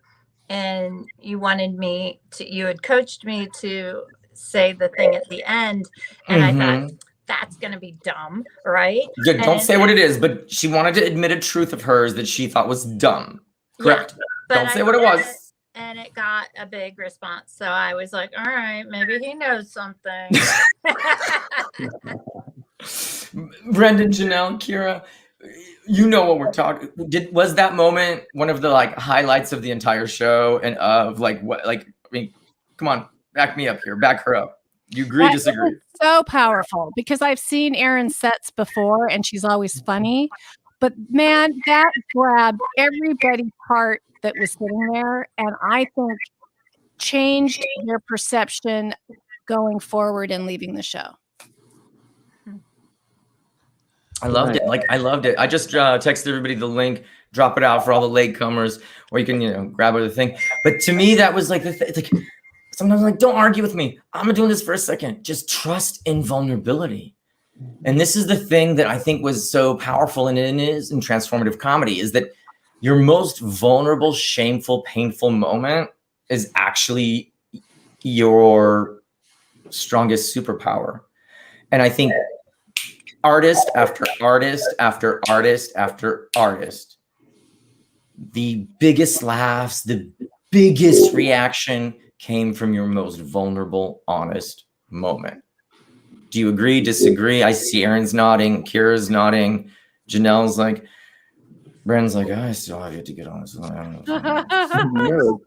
and you had coached me to say the thing at the end, and I thought that's gonna be dumb, right? Yeah, don't And- say what it is, but she wanted to admit a truth of hers that she thought was dumb. Correct. but Don't I say what it did was. and it got a big response. So I was like, all right, maybe he knows something. Brendan, Janelle, Kira, you know what we're talking. Was that moment one of the like highlights of the entire show, and of like what? Like, I mean, come on, back me up here, back her up. You agree, That disagree? was so powerful because I've seen Erin's sets before, and she's always funny. But man, that grabbed everybody's heart that was sitting there, and I think changed their perception going forward and leaving the show. I loved it. Like, I loved it. I just texted everybody the link, drop it out for all the latecomers, or you can, grab the thing. But to me, that was like it's like sometimes I'm like, don't argue with me. I'm doing this for a second. Just trust in vulnerability. And this is the thing that I think was so powerful and it is in transformative comedy, is that your most vulnerable, shameful, painful moment is actually your strongest superpower. And I think artist after artist after artist after artist, the biggest laughs, the biggest reaction came from your most vulnerable, honest moment. Do you agree, disagree? I see Aaron's nodding, Kira's nodding, Janelle's like, Brandon's like, I still have yet to get on this one. I don't know.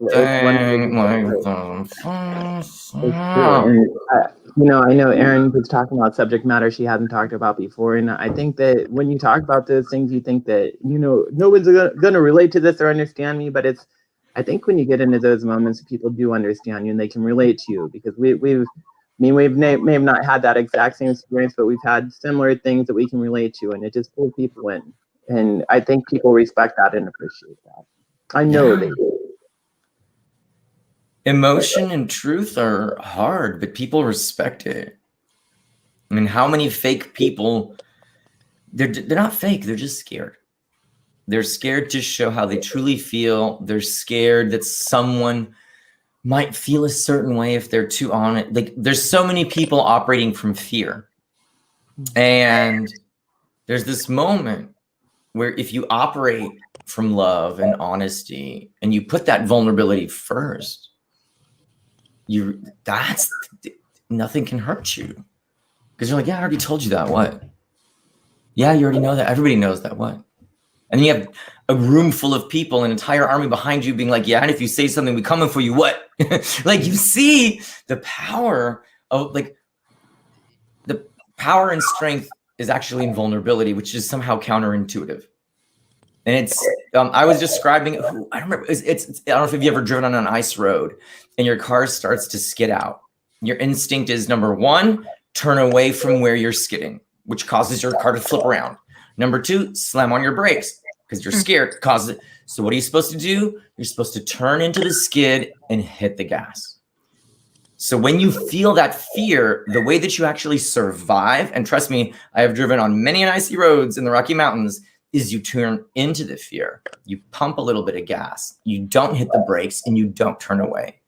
I know Erin was talking about subject matter she hasn't talked about before, and I think that when you talk about those things, you think that no one's going to relate to this or understand me, but I think when you get into those moments, people do understand you and they can relate to you, because we may have not had that exact same experience, but we've had similar things that we can relate to, and it just pulls people in. And I think people respect that and appreciate that. I know they do. Emotion and truth are hard, but people respect it. I mean, how many fake people, they're not fake, they're just scared. They're scared to show how they truly feel. They're scared that someone might feel a certain way if they're too on it. Like, there's so many people operating from fear. And there's this moment where if you operate from love and honesty and you put that vulnerability first, nothing can hurt you. Because you're like, yeah, I already told you that. What? Yeah, you already know that. Everybody knows that. What? And you have a room full of people, an entire army behind you being like, yeah, and if you say something, we coming for you. What? Like, you see the power of, like, the power and strength is actually in vulnerability, which is somehow counterintuitive. And it's, I was describing, I don't remember, I don't know if you've ever driven on an ice road and your car starts to skid out. Your instinct is, number one, turn away from where you're skidding, which causes your car to flip around. Number two, slam on your brakes because you're scared. Causes it. So what are you supposed to do? You're supposed to turn into the skid and hit the gas. So when you feel that fear, the way that you actually survive, and trust me, I have driven on many icy roads in the Rocky Mountains, is you turn into the fear. You pump a little bit of gas. You don't hit the brakes and you don't turn away.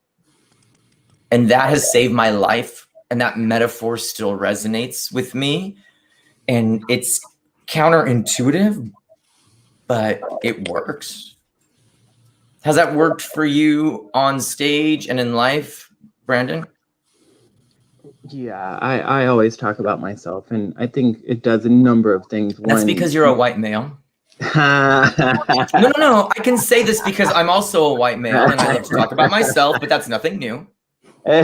And that has saved my life. And that metaphor still resonates with me. And it's counterintuitive, but it works. Has that worked for you on stage and in life, Brandon? Yeah, I always talk about myself, and I think it does a number of things. That's because you're a white male. No. I can say this because I'm also a white male, and I love to talk about myself, but that's nothing new. You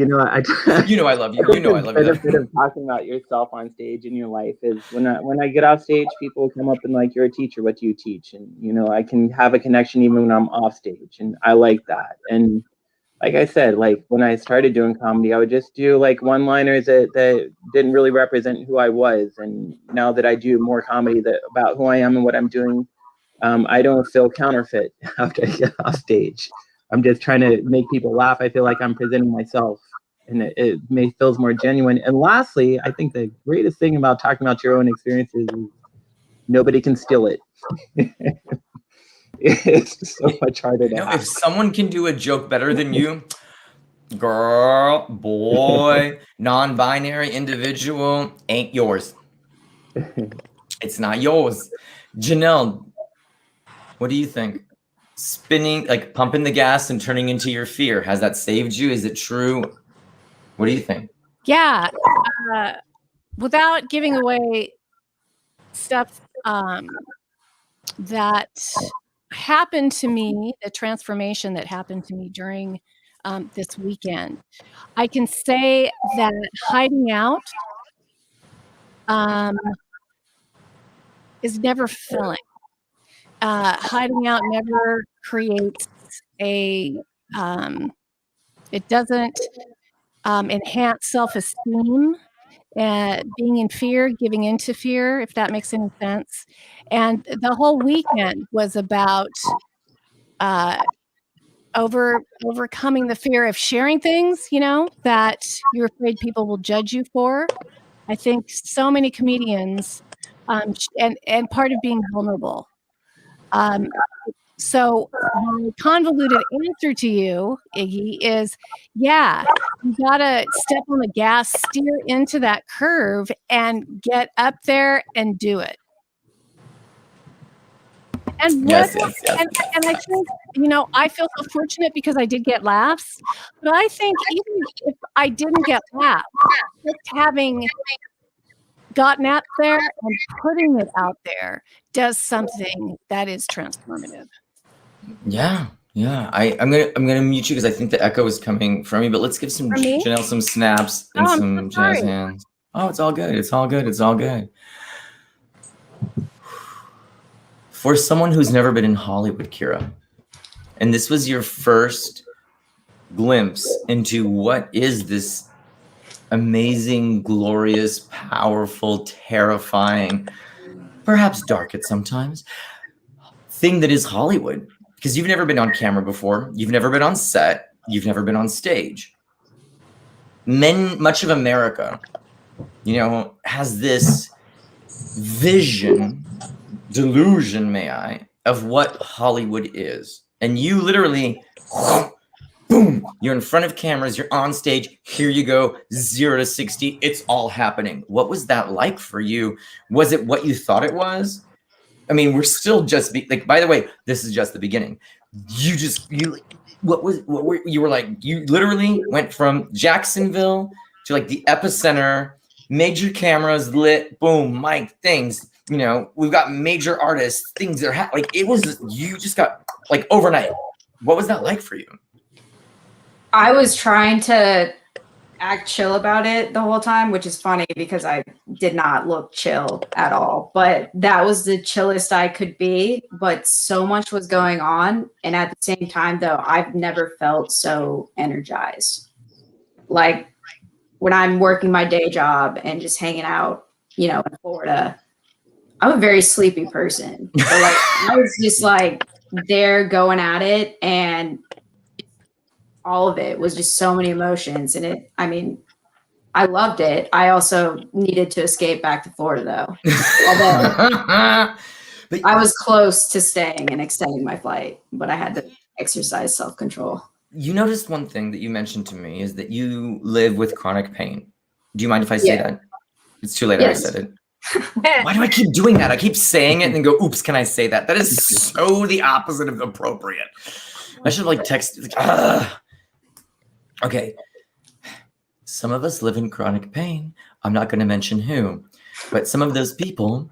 know, I love you. You know I love you. The benefit of talking about yourself on stage in your life is when I get off stage, people come up and like, you're a teacher. What do you teach? And you know, I can have a connection even when I'm off stage, and I like that. And like I said, like when I started doing comedy, I would just do like one-liners that didn't really represent who I was. And now that I do more comedy about who I am and what I'm doing, I don't feel counterfeit after I get off stage. I'm just trying to make people laugh. I feel like I'm presenting myself, and it feels more genuine. And lastly, I think the greatest thing about talking about your own experiences is nobody can steal it. It's so much harder to if someone can do a joke better than you, girl, boy, non-binary individual, ain't yours. It's not yours. Janelle, what do you think? Spinning, like pumping the gas and turning into your fear, has that saved you? Is it true? What do you think? Yeah. Without giving away stuff that happened to me, the transformation that happened to me during this weekend, I can say that hiding out is never filling. Hiding out never creates it doesn't enhance self-esteem. Being in fear, giving into fear, if that makes any sense. And the whole weekend was about overcoming the fear of sharing things, you know, that you're afraid people will judge you for. I think so many comedians, and part of being vulnerable. So my convoluted answer to you, Iggy, is yeah, you gotta step on the gas, steer into that curve, and get up there and do it. And Yes. and I think, you know, I feel so fortunate because I did get laughs, but I think even if I didn't get laughs, just having gotten out there and putting it out there does something that is transformative. Yeah. I'm gonna mute you because I think the echo is coming from you. But let's give Janelle some snaps and some jazz hands. Oh, it's all good. It's all good. For someone who's never been in Hollywood, Kira, and this was your first glimpse into what is this amazing, glorious, powerful, terrifying, perhaps dark at sometimes, thing that is Hollywood. Because you've never been on camera before. You've never been on set. You've never been on stage. Much of America, you know, has this vision, delusion, may I, of what Hollywood is. And you literally, boom, you're in front of cameras, you're on stage, here you go, 0 to 60, it's all happening. What was that like for you? Was it what you thought it was? I mean, we're still just, by the way, this is just the beginning. You were like, you literally went from Jacksonville to like the epicenter, major cameras lit, boom, mic, things, you know, we've got major artists, things that are like, it was, you just got like overnight. What was that like for you? I was trying to act chill about it the whole time, which is funny because I did not look chill at all, but that was the chillest I could be. But so much was going on. And at the same time, though, I've never felt so energized. Like when I'm working my day job and just hanging out, you know, in Florida, I'm a very sleepy person. So like I was just like there going at it, and all of it was just so many emotions. And I loved it. I also needed to escape back to Florida though. Although I was close to staying and extending my flight, but I had to exercise self-control. You noticed one thing that you mentioned to me is that you live with chronic pain. Do you mind if I say that? It's too late. Yes. I said it. Why do I keep doing that? I keep saying it and then go, oops, can I say that? That is so the opposite of appropriate. I should like text. Like, okay. Some of us live in chronic pain. I'm not going to mention who, but some of those people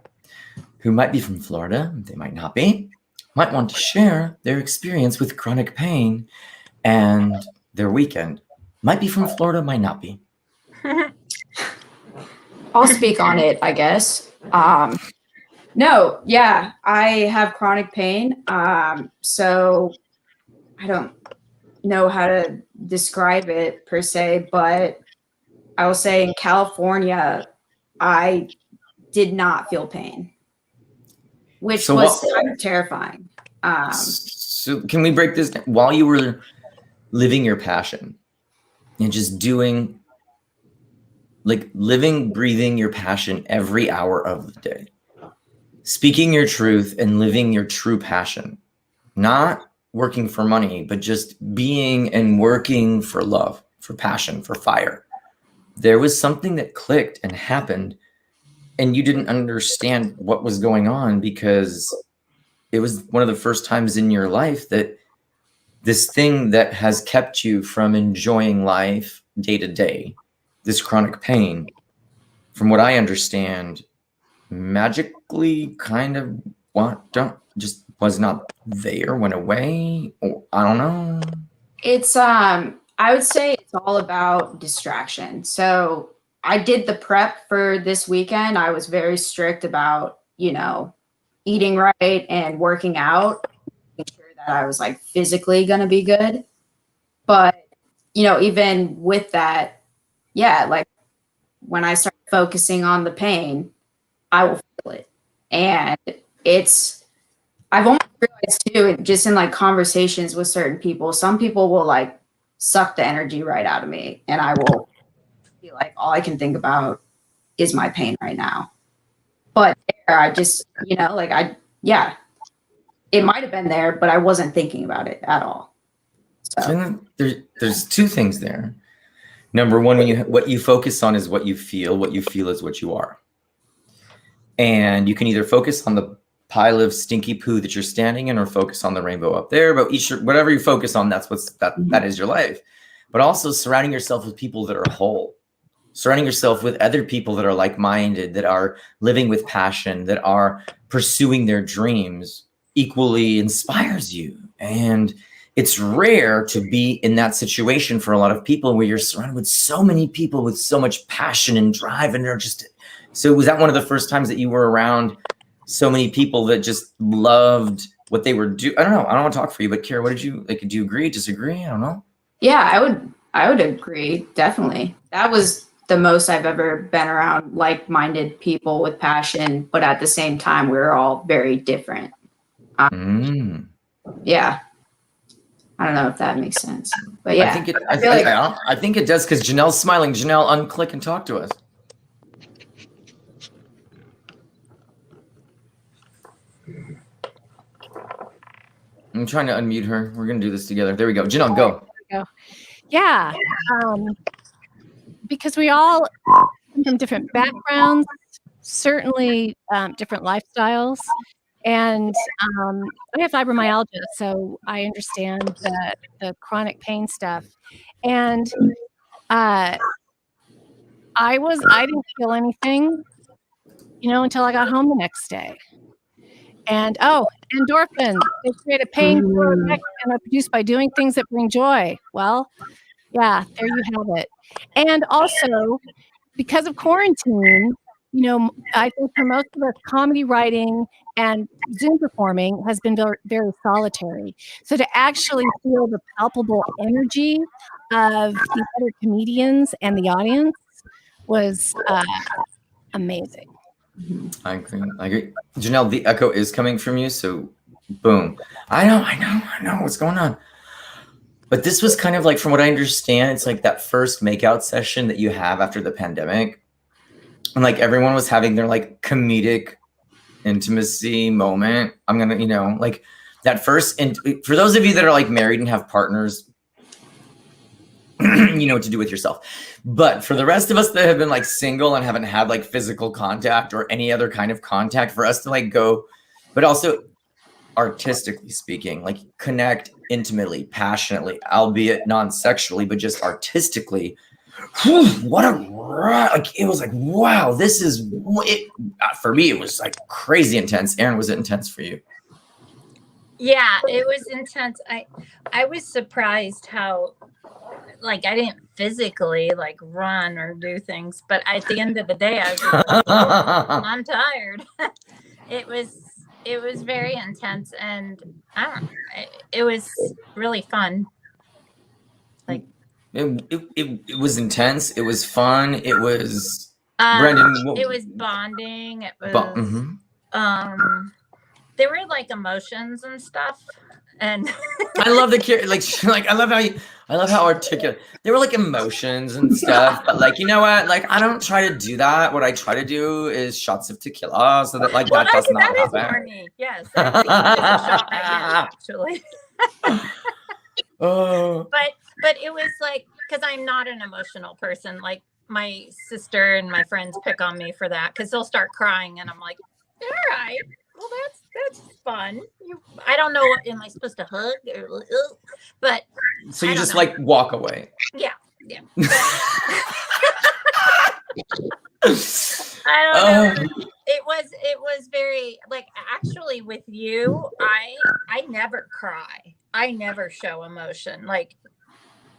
who might be from Florida, they might not be, might want to share their experience with chronic pain and their weekend. Might be from Florida, might not be. I'll speak on it, I guess. No, yeah, I have chronic pain. So I don't know how to describe it per se, but I will say in California, I did not feel pain, which was kind of terrifying. So can we break this down? While you were living your passion and just doing, like living, breathing your passion every hour of the day, speaking your truth and living your true passion, not working for money, but just being and working for love, for passion, for fire. There was something that clicked and happened, and you didn't understand what was going on because it was one of the first times in your life that this thing that has kept you from enjoying life day to day, this chronic pain, from what I understand, magically kind of just was not there, went away, or I don't know. It's I would say it's all about distraction. So I did the prep for this weekend. I was very strict about, you know, eating right and working out, making sure that I was like physically going to be good. But, you know, even with that, yeah, like when I start focusing on the pain, I will feel it. And I've almost realized too, just in like conversations with certain people, some people will like suck the energy right out of me, and I will be like, all I can think about is my pain right now. But I just, you know, like it might have been there, but I wasn't thinking about it at all. So there's two things there. Number one, what you focus on is what you feel is what you are. And you can either focus on the pile of stinky poo that you're standing in or focus on the rainbow up there, but whatever you focus on, that is your life. But also surrounding yourself with people that are whole, surrounding yourself with other people that are like-minded, that are living with passion, that are pursuing their dreams equally inspires you. And it's rare to be in that situation for a lot of people where you're surrounded with so many people with so much passion and drive, and they're just, so was that one of the first times that you were around so many people that just loved what they were doing? I don't know. I don't want to talk for you, but Kira, what did you like? Do you agree? Disagree? I don't know. Yeah, I would agree. Definitely. That was the most I've ever been around like-minded people with passion, but at the same time, we were all very different. Yeah. I don't know if that makes sense, but yeah. I think it does, because Janelle's smiling. Janelle, unclick and talk to us. I'm trying to unmute her. We're gonna do this together. There we go. Janelle, go. Yeah, because we all come from different backgrounds, certainly different lifestyles. And I have fibromyalgia, so I understand the chronic pain stuff. And I didn't feel anything, until I got home the next day. And endorphins, they create a pain effect and are produced by doing things that bring joy. Well, yeah, there you have it. And also, because of quarantine, I think for most of us, comedy writing and Zoom performing has been very, very solitary. So to actually feel the palpable energy of the other comedians and the audience was amazing. I agree. Janelle, the echo is coming from you, so boom. I know what's going on. But this was kind of like, from what I understand, it's like that first makeout session that you have after the pandemic. And like everyone was having their like comedic intimacy moment. I'm going to, like that first, and for those of you that are like married and have partners, you know what to do with yourself. But for the rest of us that have been like single and haven't had like physical contact or any other kind of contact, for us to like go, but also artistically speaking, like connect intimately, passionately, albeit non-sexually, but just artistically. What a like, it was like, wow, this is it. For me, it was like crazy intense. Aaron, was it intense for you? Yeah, it was intense. I was surprised how, like, I didn't physically like run or do things, but at the end of the day, I was like, I'm tired. It was very intense, and I don't know, it was really fun. Like it was intense. It was fun. It was Brendan. It was bonding. It was there were like emotions and stuff, and I love I love how articulate. There were like emotions and stuff, but like, you know what? Like, I don't try to do that. What I try to do is shots of tequila, so that like that does not happen. That is for me. Yes, I think it's a shot right here, actually. Oh. But it was like, because I'm not an emotional person. Like my sister and my friends pick on me for that because they'll start crying, and I'm like, all right, well that's fun. I don't know, am I supposed to hug or, but so you just like walk away. Yeah. I don't know. It was very like, actually with you, I never cry. I never show emotion, like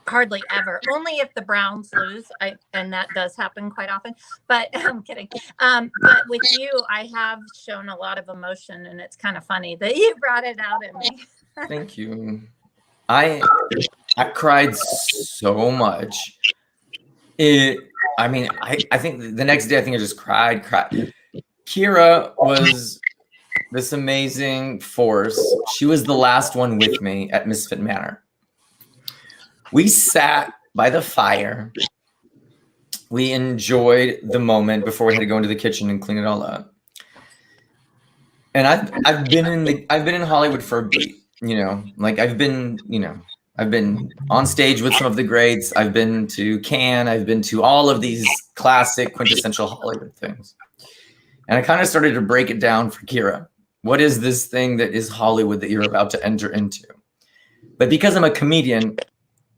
hardly ever. Only if the Browns lose, and that does happen quite often. But I'm kidding. But with you, I have shown a lot of emotion, and it's kind of funny that you brought it out in me. Thank you. I cried so much. I think the next day, I think I just cried. Kira was this amazing force. She was the last one with me at Misfit Manor. We sat by the fire. We enjoyed the moment before we had to go into the kitchen and clean it all up. And I've been in Hollywood for a beat, like I've been on stage with some of the greats. I've been to Cannes. I've been to all of these classic quintessential Hollywood things. And I kind of started to break it down for Kira. What is this thing that is Hollywood that you're about to enter into? But because I'm a comedian,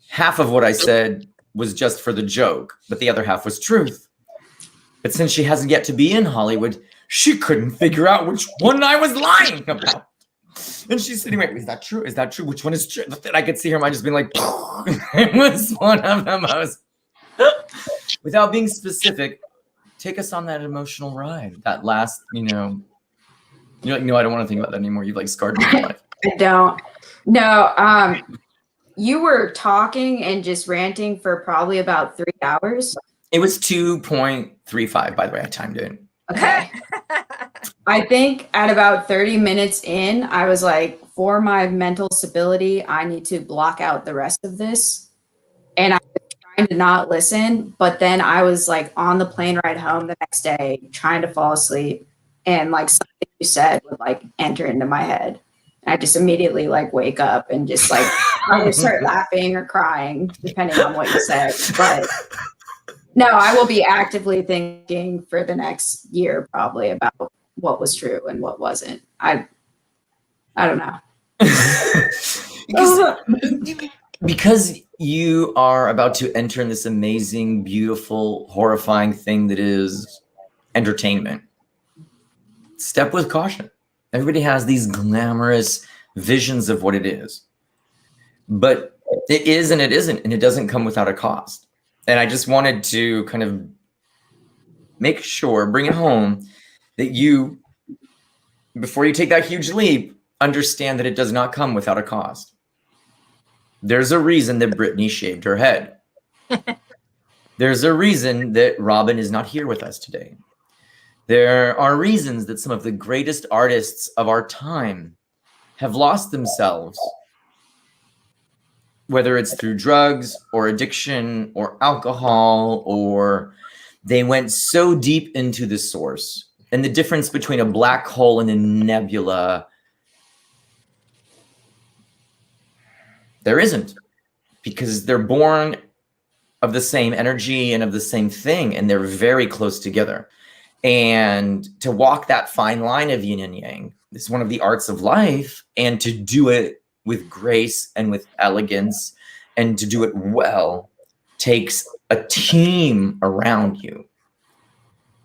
half of what I said was just for the joke, but the other half was truth. But since she hasn't yet to be in Hollywood, she couldn't figure out which one I was lying about. And she's sitting there, is that true? Is that true? Which one is true? And I could see her mind just being like, it was one of them. I was, without being specific, take us on that emotional ride. That last, I don't want to think about that anymore. You've like scarred me for life. I don't. No, you were talking and just ranting for probably about 3 hours. It was 2.35, by the way. I timed it. Okay. I think at about 30 minutes in, I was like, for my mental stability, I need to block out the rest of this. And I was trying to not listen, but then I was like on the plane ride home the next day, trying to fall asleep. And like something you said would like enter into my head. I just immediately like wake up and just like either start laughing or crying, depending on what you said. But no, I will be actively thinking for the next year probably about what was true and what wasn't. I don't know. Because you are about to enter in this amazing, beautiful, horrifying thing that is entertainment. Step with caution. Everybody has these glamorous visions of what it is. But it is and it isn't, and it doesn't come without a cost. And I just wanted to kind of make sure, bring it home, that you, before you take that huge leap, understand that it does not come without a cost. There's a reason that Brittany shaved her head. There's a reason that Robin is not here with us today. There are reasons that some of the greatest artists of our time have lost themselves, whether it's through drugs or addiction or alcohol, or they went so deep into the source. And the difference between a black hole and a nebula, there isn't, because they're born of the same energy and of the same thing, and they're very close together. And to walk that fine line of yin and yang is one of the arts of life, and to do it with grace and with elegance and to do it well takes a team around you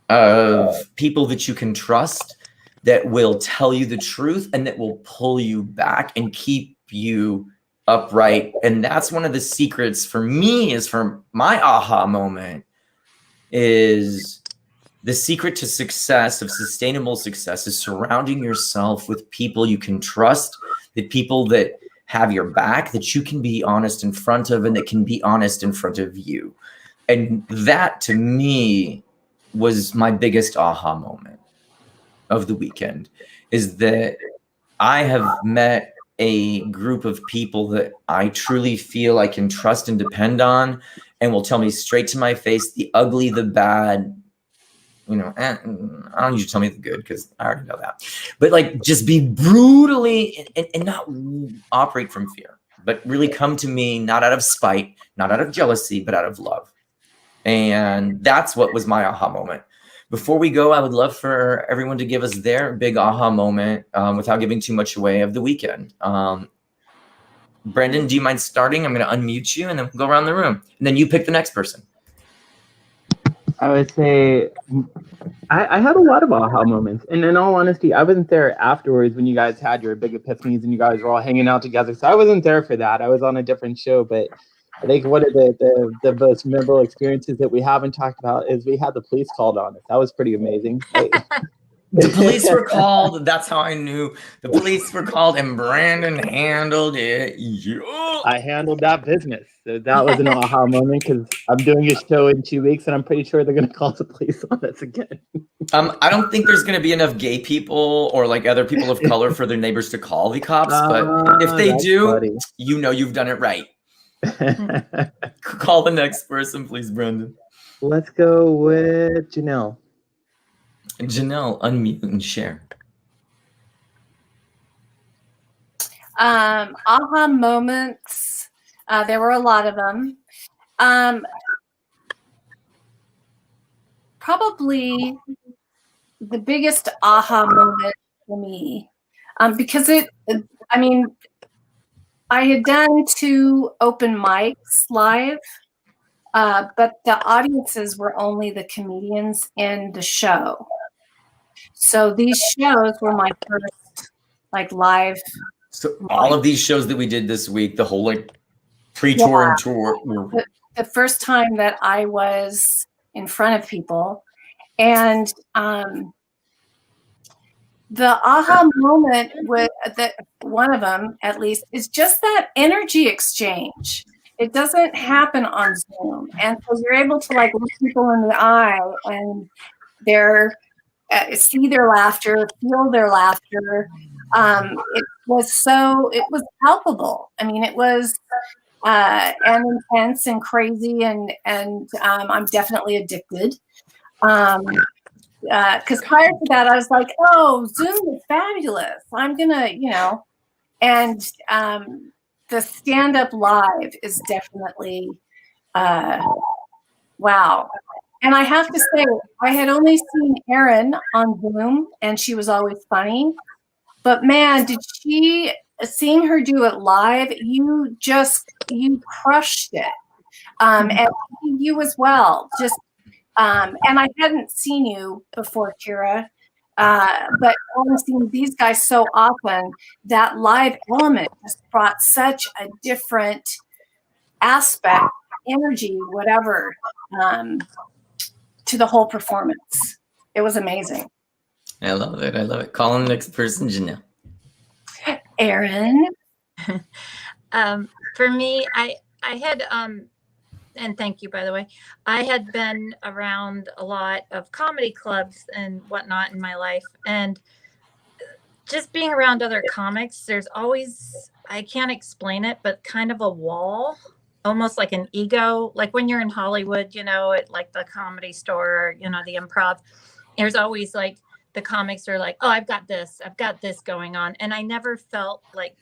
of people that you can trust, that will tell you the truth and that will pull you back and keep you upright. And that's one of the secrets for me, is for my aha moment, is the secret to success, of sustainable success, is surrounding yourself with people you can trust, the people that have your back, that you can be honest in front of, and that can be honest in front of you. And that, to me, was my biggest aha moment of the weekend, is that I have met a group of people that I truly feel I can trust and depend on, and will tell me straight to my face the ugly, the bad, you know, and I don't need you to tell me the good, because I already know that. But like, just be brutally and not operate from fear, but really come to me, not out of spite, not out of jealousy, but out of love. And that's what was my aha moment. Before we go, I would love for everyone to give us their big aha moment without giving too much away of the weekend. Brendan, do you mind starting? I'm going to unmute you, and then we'll go around the room. And then you pick the next person. I would say I had a lot of aha moments. And in all honesty, I wasn't there afterwards when you guys had your big epiphanies and you guys were all hanging out together. So I wasn't there for that. I was on a different show. But I think one of the most memorable experiences that we haven't talked about is we had the police called on us. That was pretty amazing. The police were called. That's how I knew. The police were called, and Brandon handled it. Yeah. I handled that business. So that was an aha moment, because I'm doing a show in 2 weeks, and I'm pretty sure they're going to call the police on us again. I don't think there's going to be enough gay people or like other people of color for their neighbors to call the cops. But if they do, funny. you know you've done it right. Call the next person, please, Brendan. Let's go with Janelle. Janelle, unmute and share. Aha moments. There were a lot of them. Probably the biggest aha moment for me, because I had done 2 open mics live, but the audiences were only the comedians in the show. So these shows were my first like live. So all of these shows that we did this week, the whole like pre-tour and tour. The first time that I was in front of people. And the aha moment with that, one of them at least, is just that energy exchange. It doesn't happen on Zoom. And so you're able to like look people in the eye and see their laughter, feel their laughter. It was palpable. I mean, it was and intense and crazy, and I'm definitely addicted. Because prior to that, I was like, oh, Zoom is fabulous. I'm gonna, And the stand-up live is definitely, wow. And I have to say, I had only seen Erin on Zoom, and she was always funny. But man, seeing her do it live, you crushed it. And you as well. And I hadn't seen you before, Kira. But only seeing these guys so often, that live element just brought such a different aspect, energy, whatever, to the whole performance. It was amazing. I love it. I love it. Call on the next person, Janelle. Erin. For me, I had and thank you, by the way. I had been around a lot of comedy clubs and whatnot in my life, and just being around other comics, there's always, I can't explain it, but kind of a wall, almost like an ego. Like when you're in Hollywood, you know, at like the Comedy Store, you know, the Improv, there's always like the comics are like, oh, I've got this going on. And I never felt like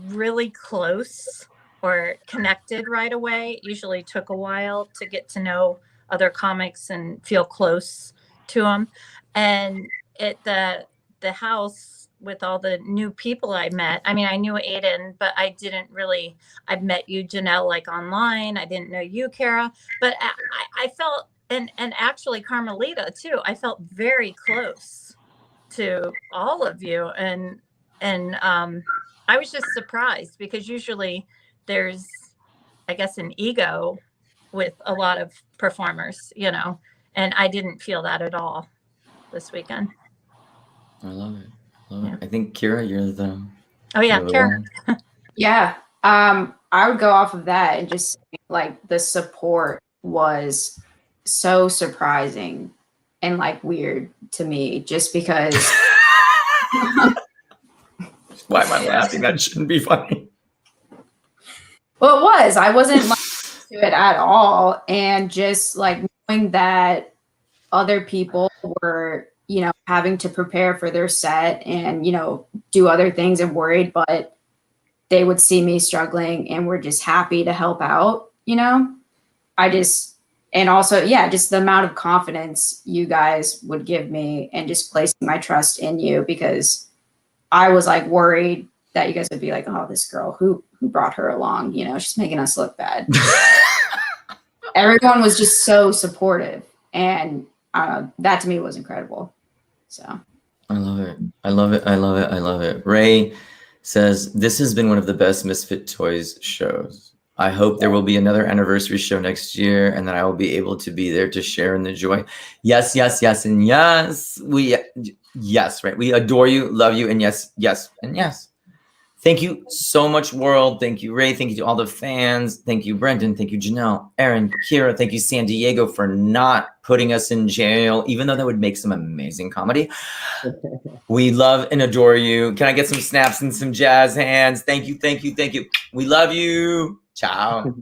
really close or connected right away. It usually took a while to get to know other comics and feel close to them. And at the house with all the new people I met, I mean, I knew Aiden, but I didn't really, I've met you, Janelle, like online. I didn't know you, Kara, but I felt, and actually Carmelita too, I felt very close to all of you. And I was just surprised because usually there's, I guess, an ego with a lot of performers, you know, and I didn't feel that at all this weekend. I love it. I think Kira, you're the. Oh yeah, Kara. Yeah. I would go off of that and just like the support was so surprising and like weird to me just because. Why am I laughing? That shouldn't be funny. Well, it was. I wasn't like to it at all. And just like knowing that other people were, you know, having to prepare for their set and, you know, do other things and worried, but they would see me struggling and were just happy to help out, you know? And also, yeah, just the amount of confidence you guys would give me and just placing my trust in you, because I was like worried that you guys would be like, oh, this girl, who brought her along? You know, she's making us look bad. Everyone was just so supportive. And that to me was incredible. So I love it. I love it. I love it. I love it. Ray says, this has been one of the best Misfit Toys shows. I hope there will be another anniversary show next year and that I will be able to be there to share in the joy. Yes, yes, yes, and yes. Yes, right. We adore you, love you, and yes, yes, and yes. Thank you so much, world. Thank you, Ray. Thank you to all the fans. Thank you, Brendan. Thank you, Janelle, Erin, Kira. Thank you, San Diego, for not putting us in jail, even though that would make some amazing comedy. We love and adore you. Can I get some snaps and some jazz hands? Thank you, thank you, thank you. We love you. Ciao.